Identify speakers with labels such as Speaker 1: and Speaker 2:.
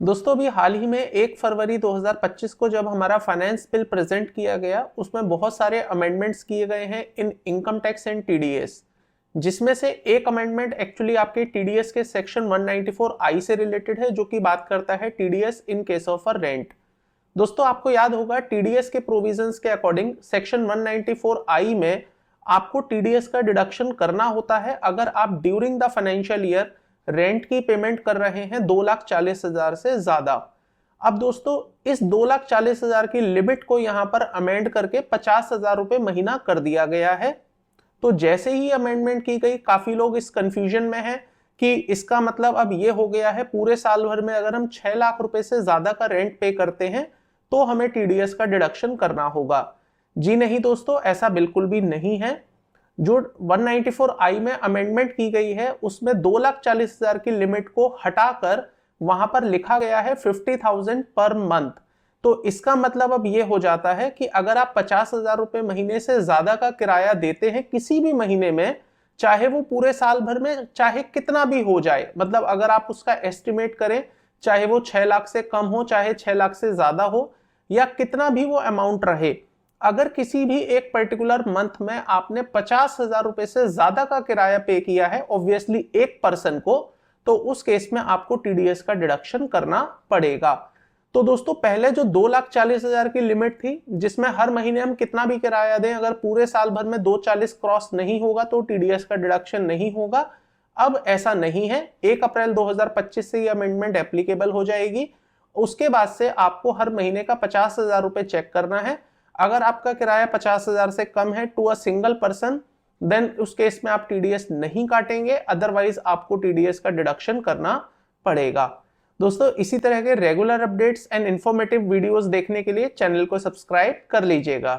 Speaker 1: दोस्तों अभी हाल ही में 1 फरवरी 2025 को जब हमारा फाइनेंस बिल प्रेजेंट किया गया उसमें बहुत सारे अमेंडमेंट्स किए गए हैं इन इनकम टैक्स एंड टीडीएस, जिसमें से एक अमेंडमेंट एक्चुअली आपके टीडीएस के सेक्शन 194 आई से रिलेटेड है, जो कि बात करता है TDS in case of a rent. दोस्तों आपको याद होगा टीडीएस के प्रोविजंस के अकॉर्डिंग सेक्शन 194 आई में आपको टीडीएस का डिडक्शन करना होता है अगर आप during the financial year rent की पेमेंट कर रहे हैं 2,40,000 से ज्यादा। अब दोस्तों इस 2,40,000 की लिमिट को यहां पर अमेंड करके 50,000 रुपए महीना कर दिया गया है। तो जैसे ही अमेंडमेंट की गई काफी लोग इस कंफ्यूजन में हैं कि इसका मतलब अब ये हो गया है पूरे साल भर में अगर हम 6 लाख रुपए से ज्यादा का रेंट पे करते हैं तो हमें टीडीएस का डिडक्शन करना होगा। जी नहीं दोस्तों, ऐसा बिल्कुल भी नहीं है। जो 194 आई में अमेंडमेंट की गई है उसमें 2,40,000 की लिमिट को हटाकर वहां पर लिखा गया है 50,000 पर मंथ। तो इसका मतलब अब ये हो जाता है कि अगर आप 50,000 रुपए महीने से ज्यादा का किराया देते हैं किसी भी महीने में, चाहे वो पूरे साल भर में चाहे कितना भी हो जाए, मतलब अगर आप उसका एस्टिमेट करें चाहे वो 6 लाख से कम हो चाहे 6 लाख से ज्यादा हो या कितना भी वो अमाउंट रहे, अगर किसी भी एक पर्टिकुलर मंथ में आपने 50,000 रुपए से ज्यादा का किराया पे किया है ऑब्वियसली एक पर्सन को, तो उस केस में आपको टीडीएस का डिडक्शन करना पड़ेगा। तो दोस्तों पहले जो 2,40,000 की लिमिट थी जिसमें हर महीने हम कितना भी किराया दें अगर पूरे साल भर में 2,40 क्रॉस नहीं होगा तो टीडीएस का डिडक्शन नहीं होगा। अब ऐसा नहीं है, 1 अप्रैल 2025 से ये अमेंडमेंट एप्लीकेबल हो जाएगी। उसके बाद से आपको हर महीने का 50,000 रुपए चेक करना है। अगर आपका किराया 50,000 से कम है to a single person then उस केस में आप टीडीएस नहीं काटेंगे, अदरवाइज आपको टीडीएस का डिडक्शन करना पड़ेगा। दोस्तों इसी तरह के regular updates and informative videos देखने के लिए चैनल को सब्सक्राइब कर लीजिएगा।